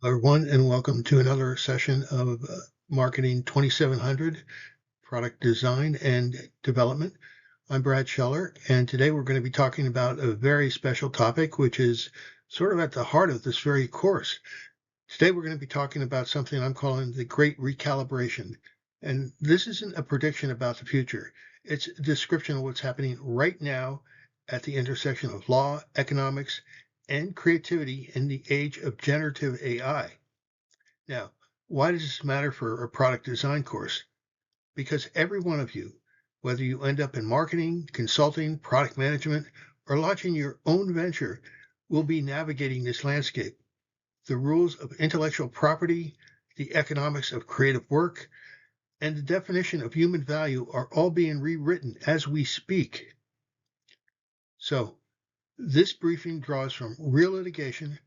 Everyone, and welcome to another session of Marketing 2700, Product Design and Development. I'm Brad Scheller, and today we're going to be talking about a very special topic, which is sort of at the heart of this very course. Today we're going to be talking about something I'm calling the Great Recalibration. And this isn't a prediction about the future. It's a description of what's happening right now at the intersection of law, economics, and creativity in the age of generative AI. Now, why does this matter for a product design course? Because every one of you, whether you end up in marketing, consulting, product management, or launching your own venture, will be navigating this landscape. The rules of intellectual property, the economics of creative work, and the definition of human value are all being rewritten as we speak. So, this briefing draws from real litigation,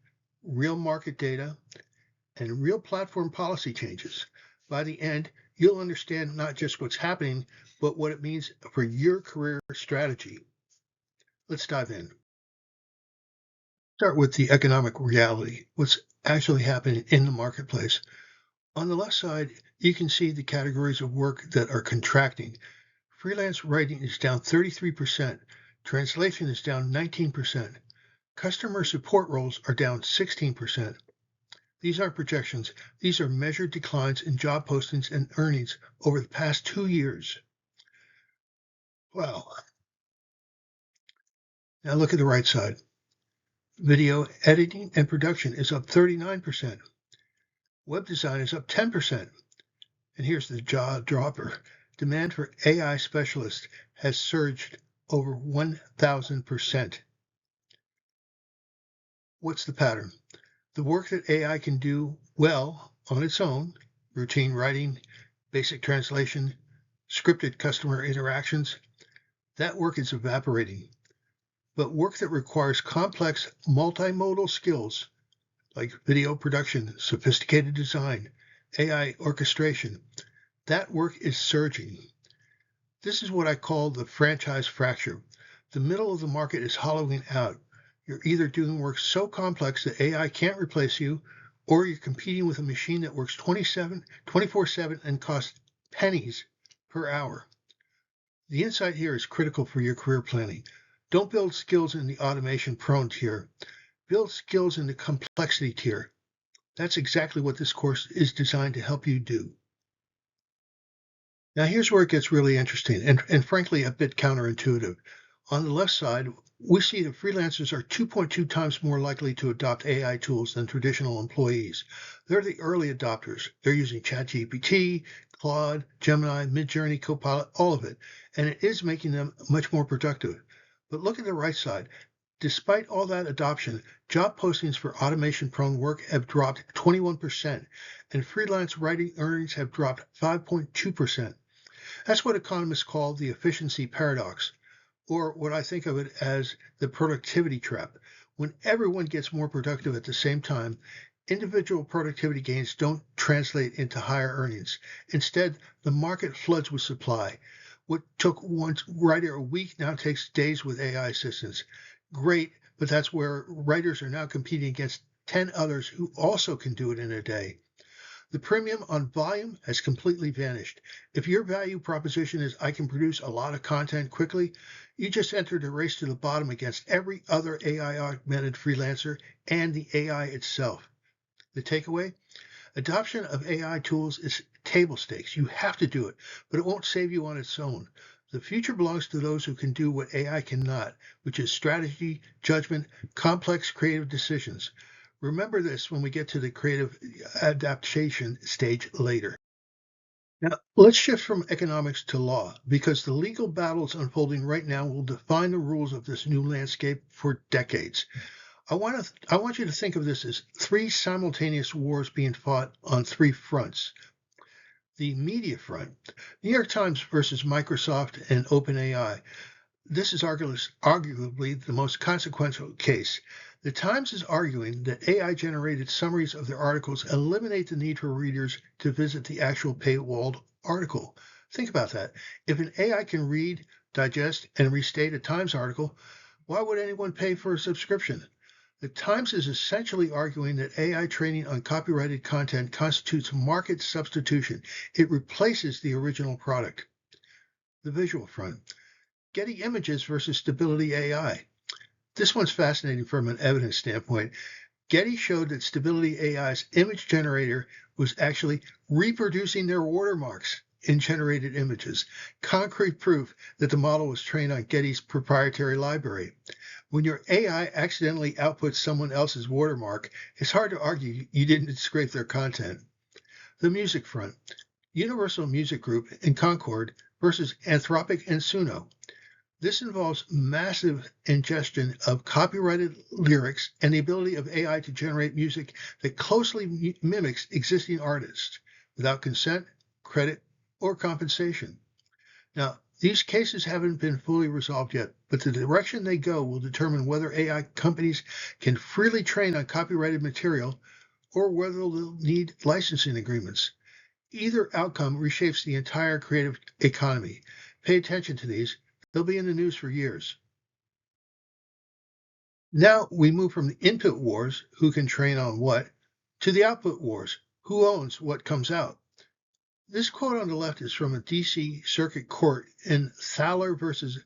real market data, and real platform policy changes. By the end, you'll understand not just what's happening, but what it means for your career strategy. Let's dive in. Start with the economic reality, what's actually happening in the marketplace. On the left side, you can see the categories of work that are contracting. Freelance writing is down 33%. Translation is down 19%. Customer support roles are down 16%. These aren't projections. These are measured declines in job postings and earnings over the past 2 years. Wow. Now look at the right side. Video editing and production is up 39%. Web design is up 10%. And here's the jaw dropper. Demand for AI specialists has surged over 1,000%. What's the pattern? The work that AI can do well on its own, routine writing, basic translation, scripted customer interactions, that work is evaporating. But work that requires complex multimodal skills like video production, sophisticated design, AI orchestration, that work is surging. This is what I call the franchise fracture. The middle of the market is hollowing out. You're either doing work so complex that AI can't replace you, or you're competing with a machine that works 24/7 and costs pennies per hour. The insight here is critical for your career planning. Don't build skills in the automation-prone tier. Build skills in the complexity tier. That's exactly what this course is designed to help you do. Now here's where it gets really interesting and frankly a bit counterintuitive. On the left side, we see that freelancers are 2.2 times more likely to adopt AI tools than traditional employees. They're the early adopters. They're using ChatGPT, Claude, Gemini, Midjourney, Copilot, all of it, and it is making them much more productive. But look at the right side. Despite all that adoption, job postings for automation-prone work have dropped 21%, and freelance writing earnings have dropped 5.2%. That's what economists call the efficiency paradox, or what I think of it as the productivity trap. When everyone gets more productive at the same time, individual productivity gains don't translate into higher earnings. Instead, the market floods with supply. What took one writer a week now takes days with AI assistance. Great, but that's where writers are now competing against 10 others who also can do it in a day. The premium on volume has completely vanished. If your value proposition is I can produce a lot of content quickly, you just entered a race to the bottom against every other AI-augmented freelancer and the AI itself. The takeaway? Adoption of AI tools is table stakes. You have to do it, but it won't save you on its own. The future belongs to those who can do what AI cannot, which is strategy, judgment, complex creative decisions. Remember this when we get to the creative adaptation stage later. Now, let's shift from economics to law, because the legal battles unfolding right now will define the rules of this new landscape for decades. I want you to think of this as three simultaneous wars being fought on three fronts. The media front, New York Times versus Microsoft and OpenAI. This is arguably the most consequential case. The Times is arguing that AI-generated summaries of their articles eliminate the need for readers to visit the actual paywalled article. Think about that. If an AI can read, digest, and restate a Times article, why would anyone pay for a subscription? The Times is essentially arguing that AI training on copyrighted content constitutes market substitution. It replaces the original product. The visual front. Getty Images versus Stability AI. This one's fascinating from an evidence standpoint. Getty showed that Stability AI's image generator was actually reproducing their watermarks in generated images, concrete proof that the model was trained on Getty's proprietary library. When your AI accidentally outputs someone else's watermark, it's hard to argue you didn't scrape their content. The music front. Universal Music Group and Concord versus Anthropic and Suno. This involves massive ingestion of copyrighted lyrics and the ability of AI to generate music that closely mimics existing artists without consent, credit, or compensation. Now, these cases haven't been fully resolved yet, but the direction they go will determine whether AI companies can freely train on copyrighted material or whether they'll need licensing agreements. Either outcome reshapes the entire creative economy. Pay attention to these. They'll be in the news for years. Now we move from the input wars, who can train on what, to the output wars, who owns what comes out. This quote on the left is from a DC Circuit Court in Thaler versus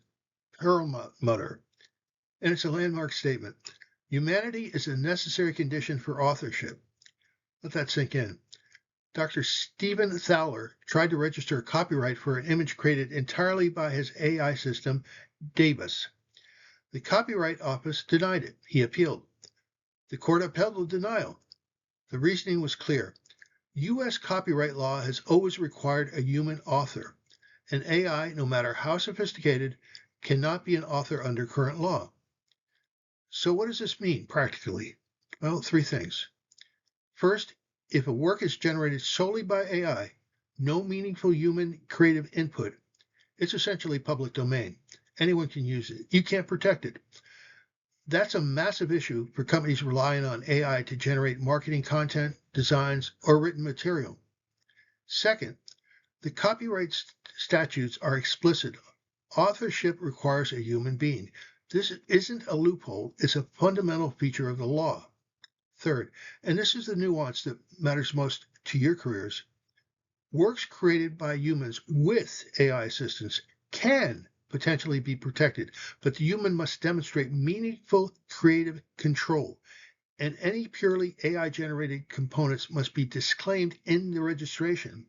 Perlmutter, and it's a landmark statement. Humanity is a necessary condition for authorship. Let that sink in. Dr. Stephen Thaler tried to register a copyright for an image created entirely by his AI system, Davis. The Copyright Office denied it. He appealed. The court upheld the denial. The reasoning was clear. U.S. copyright law has always required a human author. An AI, no matter how sophisticated, cannot be an author under current law. So what does this mean practically? Well, three things. First, if a work is generated solely by AI, no meaningful human creative input, it's essentially public domain. Anyone can use it. You can't protect it. That's a massive issue for companies relying on AI to generate marketing content, designs, or written material. Second, the copyright statutes are explicit. Authorship requires a human being. This isn't a loophole, it's a fundamental feature of the law. Third, and this is the nuance that matters most to your careers, works created by humans with AI assistance can potentially be protected, but the human must demonstrate meaningful creative control, and any purely AI-generated components must be disclaimed in the registration.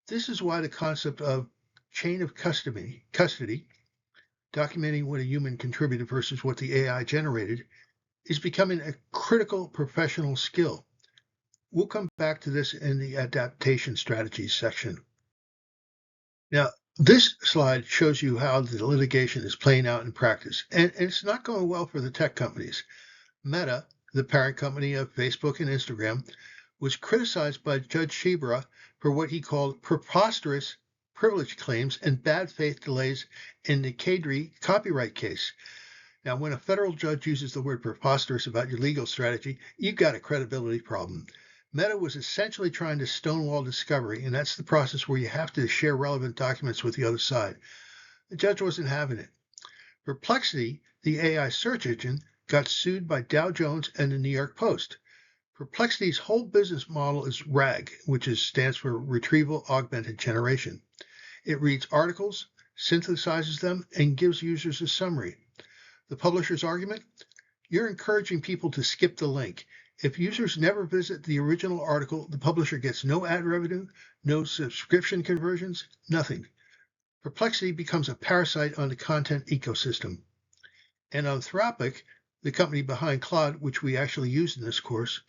This is why the concept of chain of custody, documenting what a human contributed versus what the AI generated, is becoming a critical professional skill. We'll come back to this in the adaptation strategies section. Now, this slide shows you how the litigation is playing out in practice, and it's not going well for the tech companies. Meta, the parent company of Facebook and Instagram, was criticized by Judge Shebra for what he called preposterous privilege claims and bad faith delays in the Getty copyright case. Now, when a federal judge uses the word preposterous about your legal strategy, you've got a credibility problem. Meta was essentially trying to stonewall discovery, and that's the process where you have to share relevant documents with the other side. The judge wasn't having it. Perplexity, the AI search engine, got sued by Dow Jones and the New York Post. Perplexity's whole business model is RAG, which stands for Retrieval Augmented Generation. It reads articles, synthesizes them, and gives users a summary. The publisher's argument? You're encouraging people to skip the link. If users never visit the original article, the publisher gets no ad revenue, no subscription conversions, nothing. Perplexity becomes a parasite on the content ecosystem. And Anthropic, the company behind Claude, which we actually use in this course,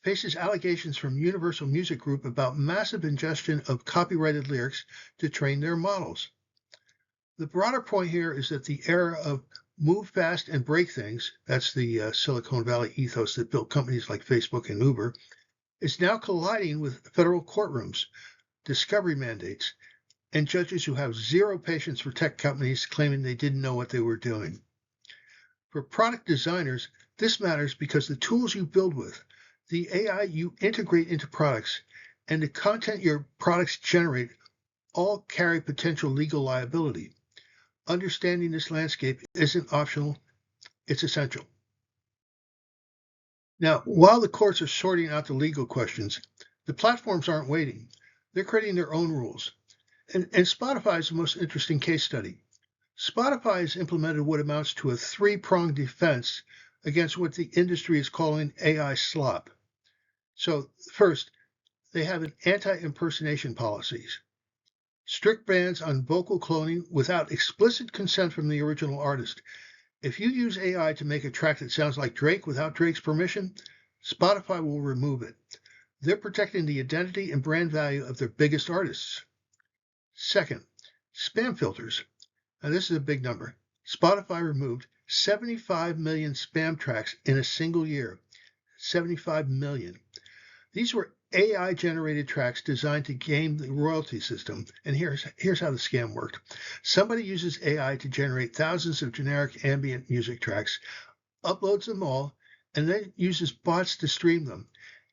faces allegations from Universal Music Group about massive ingestion of copyrighted lyrics to train their models. The broader point here is that the era of move fast and break things, that's the Silicon Valley ethos that built companies like Facebook and Uber, is now colliding with federal courtrooms, discovery mandates, and judges who have zero patience for tech companies claiming they didn't know what they were doing. For product designers, this matters because the tools you build with, the AI you integrate into products, and the content your products generate all carry potential legal liability. Understanding this landscape isn't optional, it's essential. Now, while the courts are sorting out the legal questions, the platforms aren't waiting. They're creating their own rules. And Spotify is the most interesting case study. Spotify has implemented what amounts to a three-pronged defense against what the industry is calling AI slop. So first, they have an anti-impersonation policies, strict bans on vocal cloning without explicit consent from the original artist. If you use AI to make a track that sounds like Drake without Drake's permission, Spotify will remove it. They're protecting the identity and brand value of their biggest artists. Second, spam filters. Now, this is a big number. Spotify removed 75 million spam tracks in a single year. 75 million. These were AI-generated tracks designed to game the royalty system. And here's how the scam worked. Somebody uses AI to generate thousands of generic ambient music tracks, uploads them all, and then uses bots to stream them.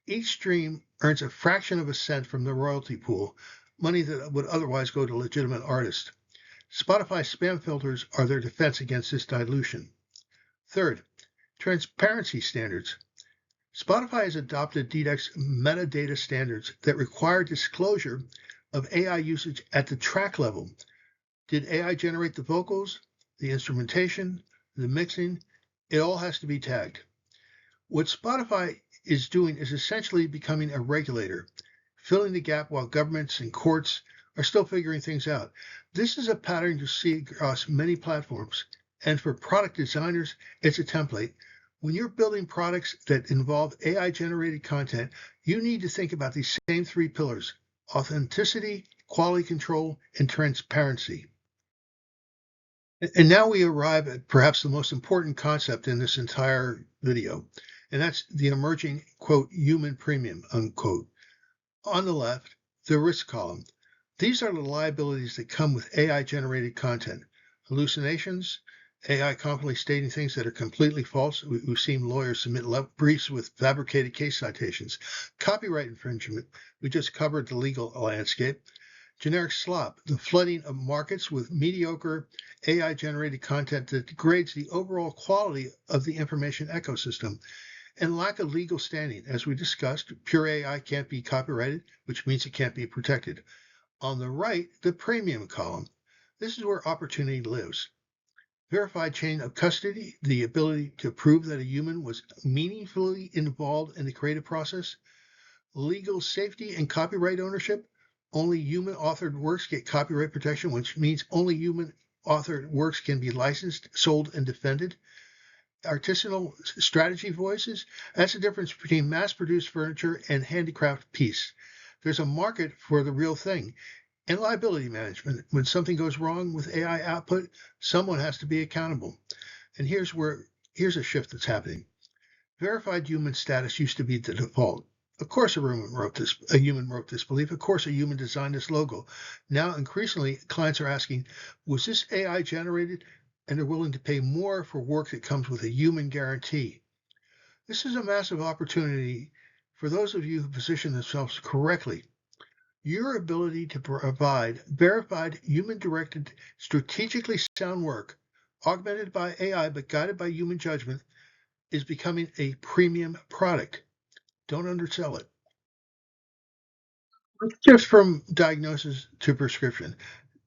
Each stream earns a fraction of a cent from the royalty pool, money that would otherwise go to legitimate artists. Spotify spam filters are their defense against this dilution. Third, transparency standards. Spotify has adopted DDEC's metadata standards that require disclosure of AI usage at the track level. Did AI generate the vocals, the instrumentation, the mixing? It all has to be tagged. What Spotify is doing is essentially becoming a regulator, filling the gap while governments and courts are still figuring things out. This is a pattern you see across many platforms, and for product designers, it's a template. When you're building products that involve AI-generated content, you need to think about these same three pillars: authenticity, quality control, and transparency. And now we arrive at perhaps the most important concept in this entire video, and that's the emerging, quote, human premium, unquote. On the left, the risk column. These are the liabilities that come with AI-generated content: hallucinations, AI confidently stating things that are completely false. We've seen lawyers submit briefs with fabricated case citations. Copyright infringement. We just covered the legal landscape. Generic slop, the flooding of markets with mediocre AI-generated content that degrades the overall quality of the information ecosystem. And lack of legal standing. As we discussed, pure AI can't be copyrighted, which means it can't be protected. On the right, the premium column. This is where opportunity lives. Verified chain of custody, the ability to prove that a human was meaningfully involved in the creative process. Legal safety and copyright ownership. Only human-authored works get copyright protection, which means only human-authored works can be licensed, sold, and defended. Artisanal strategy voices. That's the difference between mass-produced furniture and handicraft piece. There's a market for the real thing. And liability management. When something goes wrong with AI output, someone has to be accountable. And here's a shift that's happening. Verified human status used to be the default. Of course a human wrote this belief. Of course a human designed this logo. Now increasingly clients are asking, was this AI generated? And they're willing to pay more for work that comes with a human guarantee. This is a massive opportunity for those of you who position themselves correctly. Your ability to provide verified, human-directed, strategically sound work, augmented by AI but guided by human judgment, is becoming a premium product. Don't undersell it. Just from diagnosis to prescription.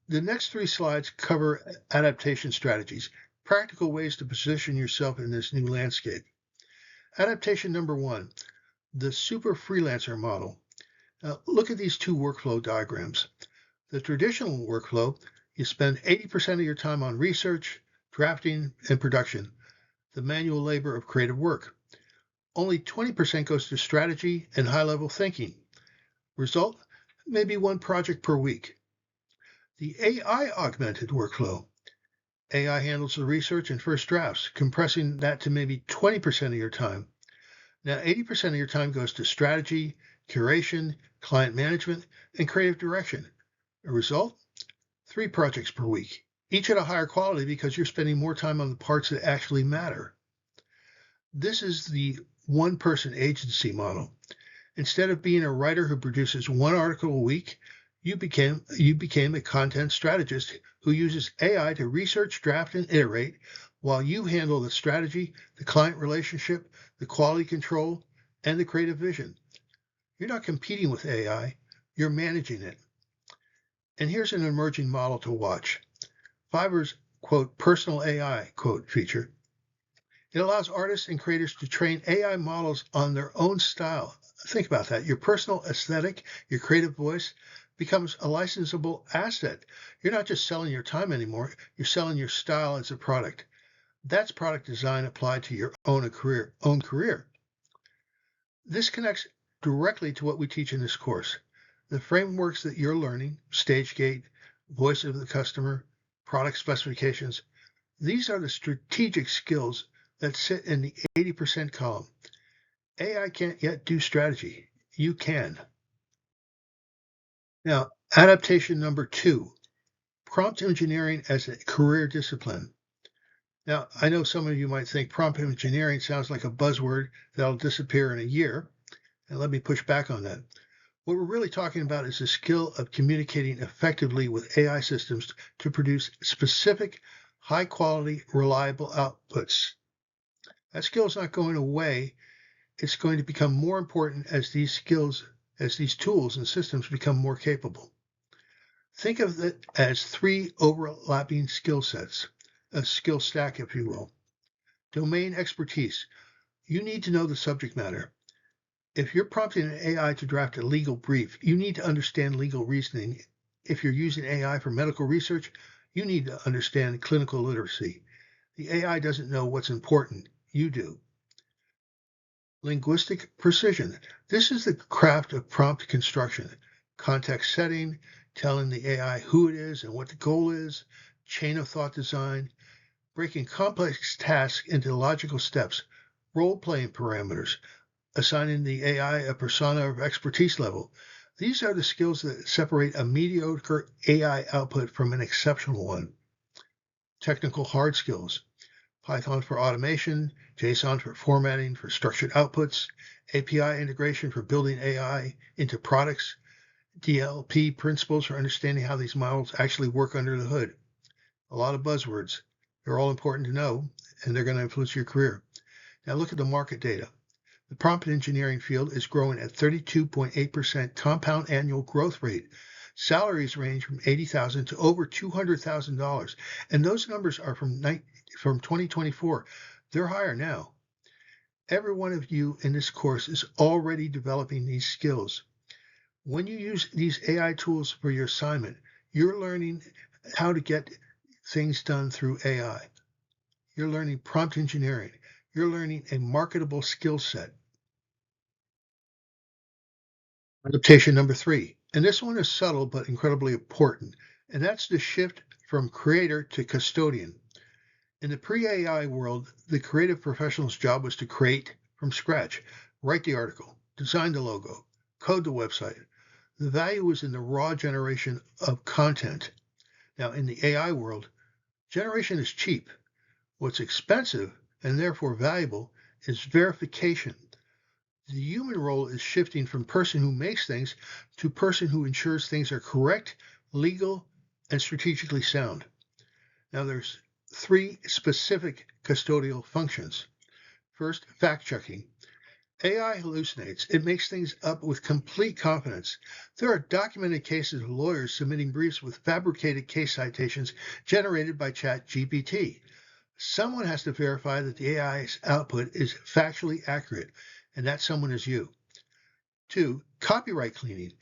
The next three slides cover adaptation strategies, practical ways to position yourself in this new landscape. Adaptation number one, the Super-Freelancer model. Now, look at these two workflow diagrams. The traditional workflow, you spend 80% of your time on research, drafting, and production, the manual labor of creative work. Only 20% goes to strategy and high-level thinking. Result, maybe one project per week. The AI-augmented workflow. AI handles the research and first drafts, compressing that to maybe 20% of your time. Now, 80% of your time goes to strategy, curation, client management, and creative direction. A result? 3 projects per week, each at a higher quality because you're spending more time on the parts that actually matter. This is the one-person agency model. Instead of being a writer who produces 1 article a week, you became a content strategist who uses AI to research, draft, and iterate while you handle the strategy, the client relationship, the quality control, and the creative vision. You're not competing with AI, you're managing it. And here's an emerging model to watch. Fiverr's, quote, personal AI, quote, feature. It allows artists and creators to train AI models on their own style. Think about that. Your personal aesthetic, your creative voice becomes a licensable asset. You're not just selling your time anymore, you're selling your style as a product. That's product design applied to your own career. This connects directly to what we teach in this course. The frameworks that you're learning, StageGate, voice of the customer, product specifications, these are the strategic skills that sit in the 80% column. AI can't yet do strategy. You can. Now, adaptation number 2, prompt engineering as a career discipline. Now, I know some of you might think prompt engineering sounds like a buzzword that'll disappear in a year, and let me push back on that. What we're really talking about is the skill of communicating effectively with AI systems to produce specific, high-quality, reliable outputs. That skill is not going away. It's going to become more important as these tools and systems become more capable. Think of it as 3 overlapping skill sets, a skill stack, if you will. Domain expertise. You need to know the subject matter. If you're prompting an AI to draft a legal brief, you need to understand legal reasoning. If you're using AI for medical research, you need to understand clinical literacy. The AI doesn't know what's important. You do. Linguistic precision. This is the craft of prompt construction. Context setting, telling the AI who it is and what the goal is, chain of thought design, breaking complex tasks into logical steps, role-playing parameters, assigning the AI a persona of expertise level. These are the skills that separate a mediocre AI output from an exceptional one. Technical hard skills. Python for automation, JSON for formatting for structured outputs, API integration for building AI into products, DLP principles for understanding how these models actually work under the hood. A lot of buzzwords. They're all important to know, and they're going to influence your career. Now look at the market data. The prompt engineering field is growing at 32.8% compound annual growth rate. Salaries range from $80,000 to over $200,000, and those numbers are from 2024. They're higher now. Every one of you in this course is already developing these skills. When you use these AI tools for your assignment, you're learning how to get things done through AI. You're learning prompt engineering. You're learning a marketable skill set. Adaptation number 3, and this one is subtle but incredibly important, and that's the shift from creator to custodian. In the pre-AI world, the creative professional's job was to create from scratch, write the article, design the logo, code the website. The value was in the raw generation of content. Now, in the AI world, generation is cheap. What's expensive and therefore valuable is verification. The human role is shifting from person who makes things to person who ensures things are correct, legal, and strategically sound. Now there's 3 specific custodial functions. First, fact-checking. AI hallucinates. It makes things up with complete confidence. There are documented cases of lawyers submitting briefs with fabricated case citations generated by ChatGPT. Someone has to verify that the AI's output is factually accurate, and that someone is you. 2, copyright cleaning.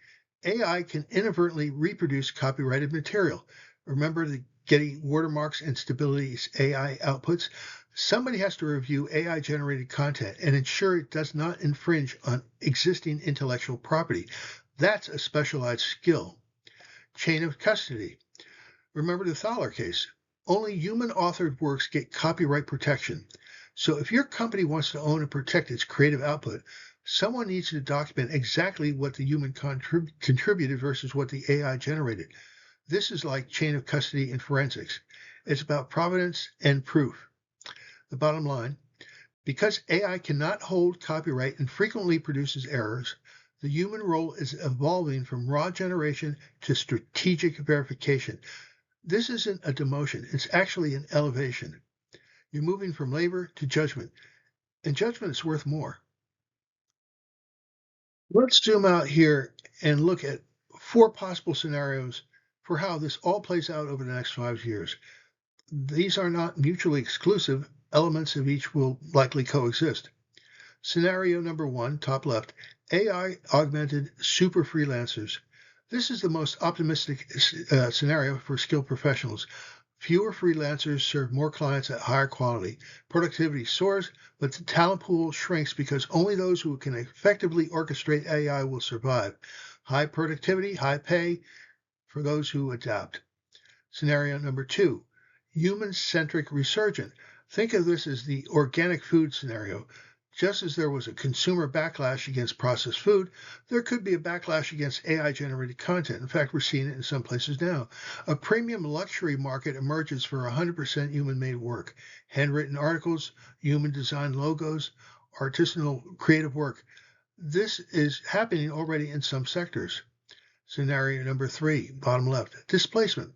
AI can inadvertently reproduce copyrighted material. Remember the Getty watermarks and stability AI outputs? Somebody has to review AI-generated content and ensure it does not infringe on existing intellectual property. That's a specialized skill. Chain of custody. Remember the Thaler case? Only human-authored works get copyright protection. So if your company wants to own and protect its creative output, someone needs to document exactly what the human contributed versus what the AI generated. This is like chain of custody in forensics. It's about provenance and proof. The bottom line, because AI cannot hold copyright and frequently produces errors, the human role is evolving from raw generation to strategic verification. This isn't a demotion, it's actually an elevation. You're moving from labor to judgment. and judgment is worth more. Let's zoom out here and look at 4 possible scenarios for how this all plays out over the next 5 years. These are not mutually exclusive. Elements of each will likely coexist. Scenario number 1, top left, AI augmented super freelancers. This is the most optimistic scenario for skilled professionals. Fewer freelancers serve more clients at higher quality. Productivity soars, but the talent pool shrinks because only those who can effectively orchestrate AI will survive. High productivity, high pay for those who adapt. Scenario number 2, human-centric resurgent. Think of this as the organic food scenario. Just as there was a consumer backlash against processed food, there could be a backlash against AI-generated content. In fact, we're seeing it in some places now. A premium luxury market emerges for 100% human-made work. Handwritten articles, human-designed logos, artisanal creative work. This is happening already in some sectors. Scenario number 3, bottom left, displacement.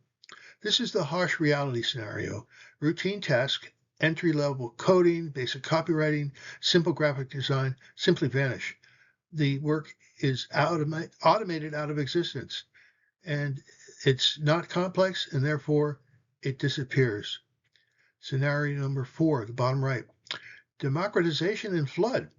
This is the harsh reality scenario. Routine tasks, entry-level coding, basic copywriting, simple graphic design simply vanish. The work is automated out of existence, and it's not complex, and therefore it disappears. Scenario number 4, the bottom right, democratization and flood.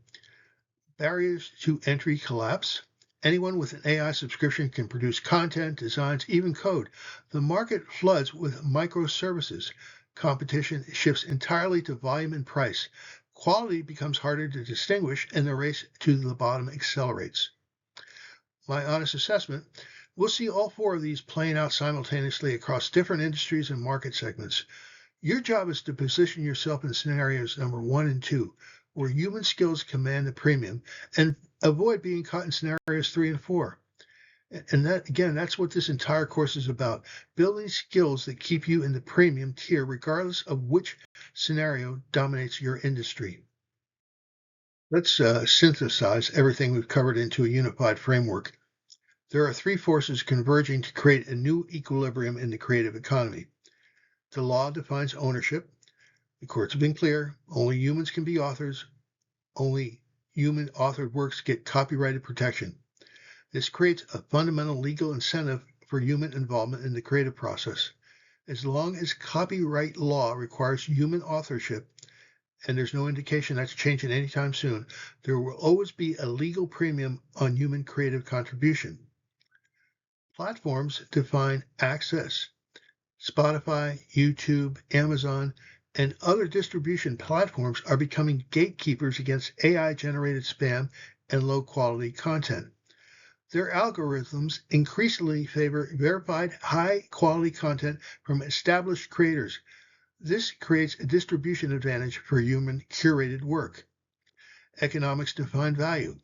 Barriers to entry collapse. Anyone with an AI subscription can produce content, designs, even code. The market floods with microservices. Competition shifts entirely to volume and price. Quality becomes harder to distinguish, and the race to the bottom accelerates. My honest assessment, we'll see all 4 of these playing out simultaneously across different industries and market segments. Your job is to position yourself in scenarios number 1 and 2, where human skills command the premium, and avoid being caught in scenarios 3 and 4. And that, again, that's what this entire course is about, building skills that keep you in the premium tier, regardless of which scenario dominates your industry. Let's synthesize everything we've covered into a unified framework. There are 3 forces converging to create a new equilibrium in the creative economy. The law defines ownership. The courts have been clear. Only humans can be authors. Only human-authored works get copyrighted protection. This creates a fundamental legal incentive for human involvement in the creative process. As long as copyright law requires human authorship, and there's no indication that's changing anytime soon, there will always be a legal premium on human creative contribution. Platforms define access. Spotify, YouTube, Amazon, and other distribution platforms are becoming gatekeepers against AI-generated spam and low-quality content. Their algorithms increasingly favor verified, high-quality content from established creators. This creates a distribution advantage for human curated work. Economics define value.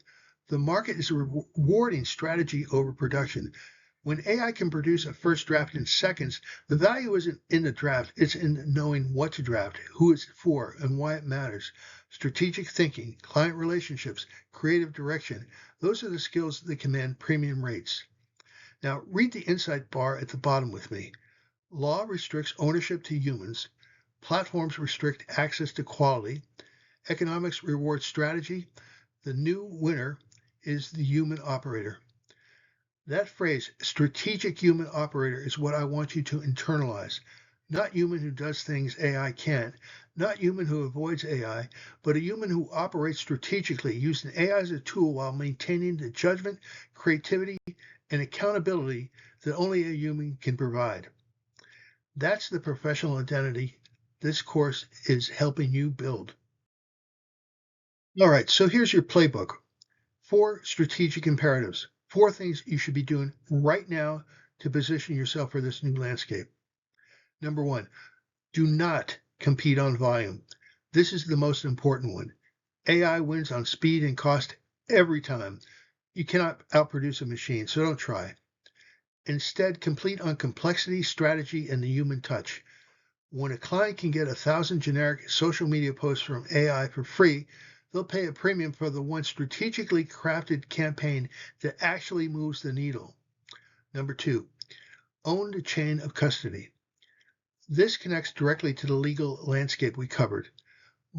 The market is rewarding strategy over production. When AI can produce a first draft in seconds, the value isn't in the draft, it's in knowing what to draft, who it's for, and why it matters. Strategic thinking, client relationships, creative direction, those are the skills that command premium rates. Now, read the insight bar at the bottom with me. Law restricts ownership to humans. Platforms restrict access to quality. Economics rewards strategy. The new winner is the human operator. That phrase, strategic human operator, is what I want you to internalize. Not human who does things AI can't, not human who avoids AI, but a human who operates strategically, using AI as a tool while maintaining the judgment, creativity, and accountability that only a human can provide. That's the professional identity this course is helping you build. All right, so here's your playbook. 4 strategic imperatives. 4 things you should be doing right now to position yourself for this new landscape. Number 1, do not compete on volume. This is the most important one. AI wins on speed and cost every time. You cannot outproduce a machine, so don't try. Instead, compete on complexity, strategy, and the human touch. When a client can get 1,000 generic social media posts from AI for free, they'll pay a premium for the one strategically crafted campaign that actually moves the needle. Number 2, own the chain of custody. This connects directly to the legal landscape we covered.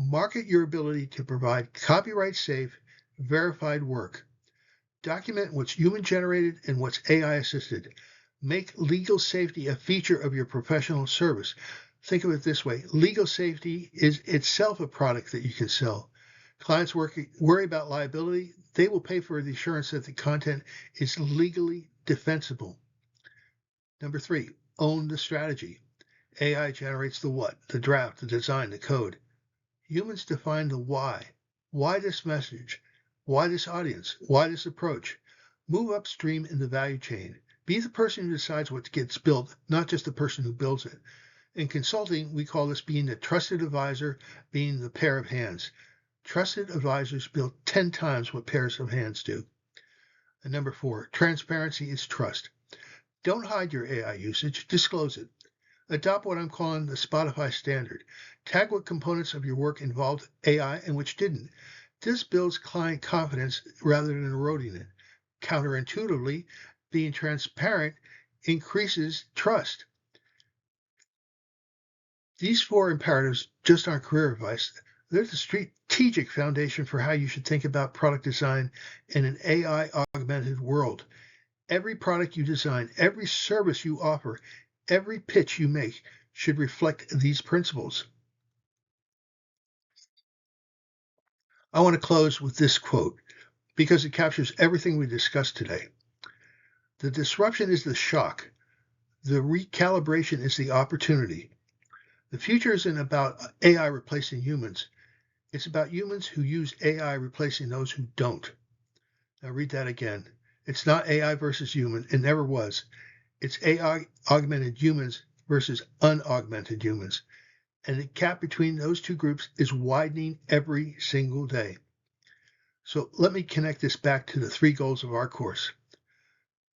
Market your ability to provide copyright-safe, verified work. Document what's human-generated and what's AI-assisted. Make legal safety a feature of your professional service. Think of it this way. Legal safety is itself a product that you can sell. Clients worry about liability. They will pay for the assurance that the content is legally defensible. Number 3, own the strategy. AI generates the what, the draft, the design, the code. Humans define the why. Why this message? Why this audience? Why this approach? Move upstream in the value chain. Be the person who decides what gets built, not just the person who builds it. In consulting, we call this being the trusted advisor, being the pair of hands. Trusted advisors build 10 times what pairs of hands do. And number 4, transparency is trust. Don't hide your AI usage, disclose it. Adopt what I'm calling the Spotify standard. Tag what components of your work involved AI and which didn't. This builds client confidence rather than eroding it. Counterintuitively, being transparent increases trust. These 4 imperatives just aren't career advice. They're the strategic foundation for how you should think about product design in an AI-augmented world. Every product you design, every service you offer, every pitch you make should reflect these principles. I want to close with this quote because it captures everything we discussed today. The disruption is the shock. The recalibration is the opportunity. The future isn't about AI replacing humans. It's about humans who use AI replacing those who don't. Now read that again. It's not AI versus human. It never was. It's AI-augmented humans versus unaugmented humans. And the gap between those two groups is widening every single day. So let me connect this back to the 3 goals of our course.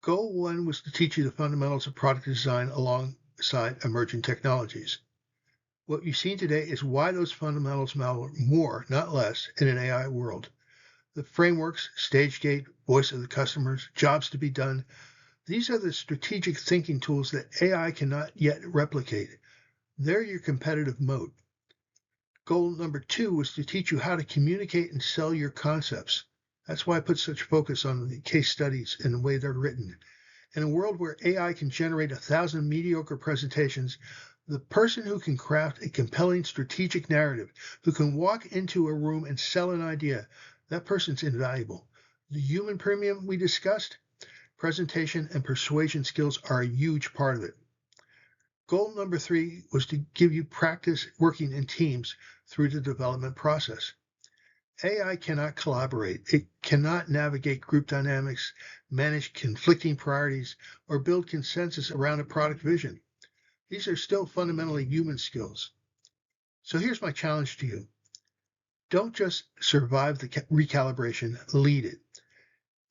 Goal 1 was to teach you the fundamentals of product design alongside emerging technologies. What you've seen today is why those fundamentals matter more, not less, in an AI world. The frameworks, stage gate, voice of the customers, jobs to be done, these are the strategic thinking tools that AI cannot yet replicate. They're your competitive moat. Goal number 2 was to teach you how to communicate and sell your concepts. That's why I put such focus on the case studies and the way they're written. In a world where AI can generate 1,000 mediocre presentations, the person who can craft a compelling strategic narrative, who can walk into a room and sell an idea, that person's invaluable. The human premium we discussed, presentation and persuasion skills are a huge part of it. Goal number 3 was to give you practice working in teams through the development process. AI cannot collaborate. It cannot navigate group dynamics, manage conflicting priorities, or build consensus around a product vision. These are still fundamentally human skills. So here's my challenge to you. Don't just survive the recalibration, lead it.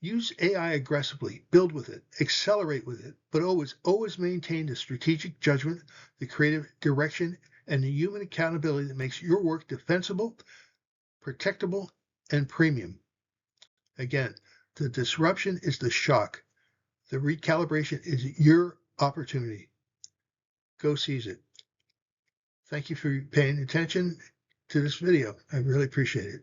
Use AI aggressively, build with it, accelerate with it, but always maintain the strategic judgment, the creative direction, and the human accountability that makes your work defensible, protectable, and premium. Again, the disruption is the shock. The recalibration is your opportunity. Go seize it. Thank you for paying attention to this video. I really appreciate it.